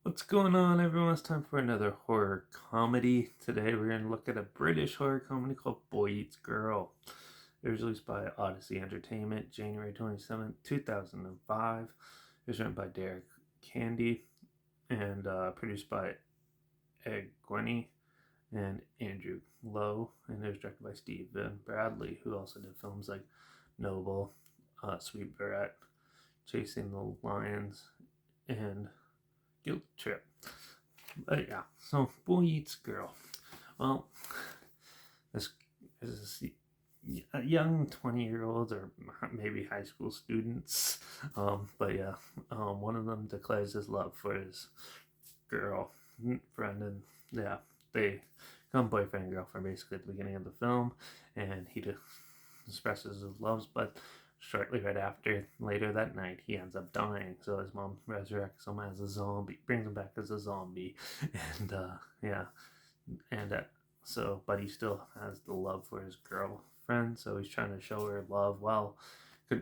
What's going on, everyone? It's time for another horror comedy. Today we're going to look at a British horror comedy called Boy Eats Girl. It was released by Odyssey Entertainment January 27th, 2005. It was written by Derek Candy and produced by Ed Gwenny and Andrew Lowe. And it was directed by Stephen Bradley, who also did films like Noble, Sweet Barrett, Chasing the Lions, and Guilt Trip. But yeah, so Boy Eats Girl. Well, this is young 20-year-olds or maybe high school students. But yeah, one of them declares his love for his girl friend, and yeah, they become boyfriend and girlfriend basically at the beginning of the film, and he just expresses his loves, but shortly right after, later that night, he ends up dying. So his mom resurrects him as a zombie, brings him back as a zombie, and yeah, and but he still has the love for his girlfriend. So he's trying to show her love while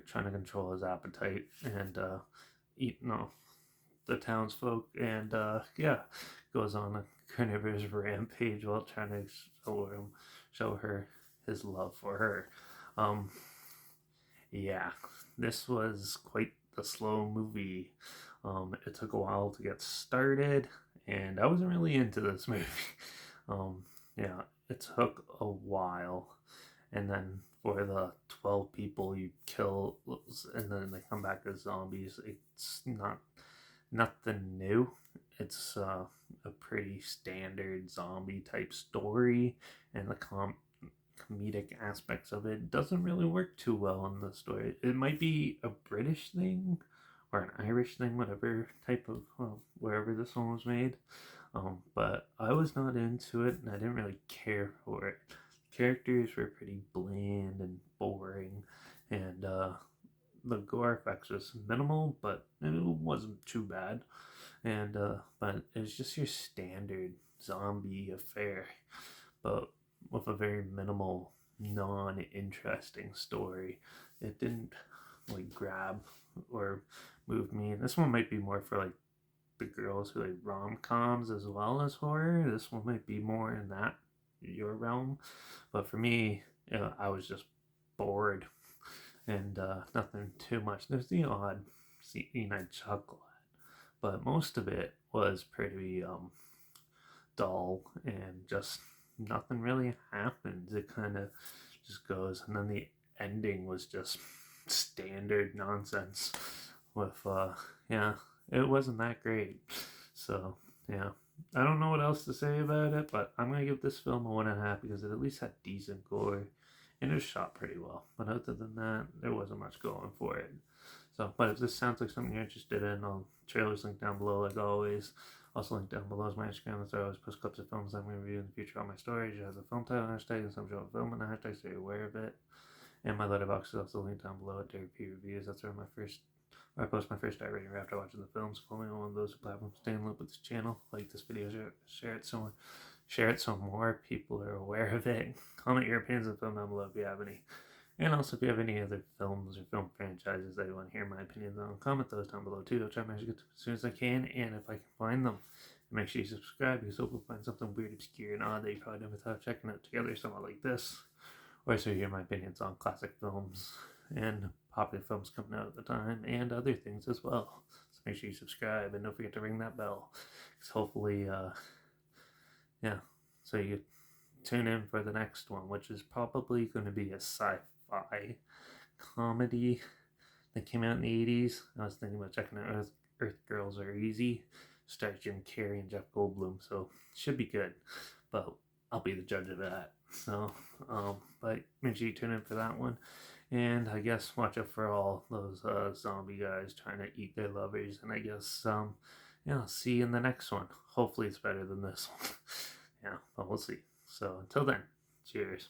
trying to control his appetite and eat the townsfolk, and yeah, goes on a carnivorous rampage while trying to show her his love for her. Um, yeah, this was quite the slow movie. It took a while to get started, and I wasn't really into this movie. Um, yeah, it took a while, and then for the 12 people you kill, and then they come back as zombies, it's not nothing new. It's a pretty standard zombie type story, and the comedic aspects of it doesn't really work too well in the story. It might be a British thing or an Irish thing, whatever type of wherever this one was made. But I was not into it, and I didn't really care for it. Characters were pretty bland and boring, and the gore effects was minimal, but it wasn't too bad. And but it was just your standard zombie affair, but with a very minimal, non-interesting story. It didn't like grab or move me. And this one might be more for like the girls who like rom-coms as well as horror. This one might be more in that your realm, but for me, I was just bored and nothing too much. There's the odd scene I chuckle at, but most of it was pretty dull and just nothing really happens. It kind of just goes, and then the ending was just standard nonsense. With yeah, it wasn't that great. So yeah, I don't know what else to say about it, but I'm gonna give this film a 1.5 because it at least had decent gore and it was shot pretty well. But other than that, there wasn't much going for it. So, but if this sounds like something you're interested in, trailers link down below like always. Also linked down below is my Instagram. That's where I always post clips of films I'm going to review in the future on my stories. It has a film title hashtag and some short film and a hashtag, so you're aware of it. And my Letterbox is also linked down below at Derek P Reviews. That's where I post my first star rating after watching the films. Follow me on one of those platforms. Stay in loop with this channel. Like this video, share it so more people are aware of it. Comment your opinions on the film down below if you have any. And also, if you have any other films or film franchises that you want to hear my opinions on, comment those down below too. I'll try to manage to get to them as soon as I can, and if I can find them. And make sure you subscribe because hopefully we'll find something weird, obscure, and odd that you probably never thought of checking out together, somewhat like this. Or so you hear my opinions on classic films and popular films coming out at the time, and other things as well. So make sure you subscribe, and don't forget to ring that bell. Because hopefully, yeah, so you tune in for the next one, which is probably going to be a sci-fi comedy that came out in the 80s. I was thinking about checking out Earth Girls Are Easy. Stars Jim Carrey and Jeff Goldblum, so should be good. But I'll be the judge of that. So, but make sure you tune in for that one. And I guess watch out for all those zombie guys trying to eat their lovers. And I guess, yeah, I'll see you in the next one. Hopefully it's better than this one. Yeah, but we'll see. So until then, cheers.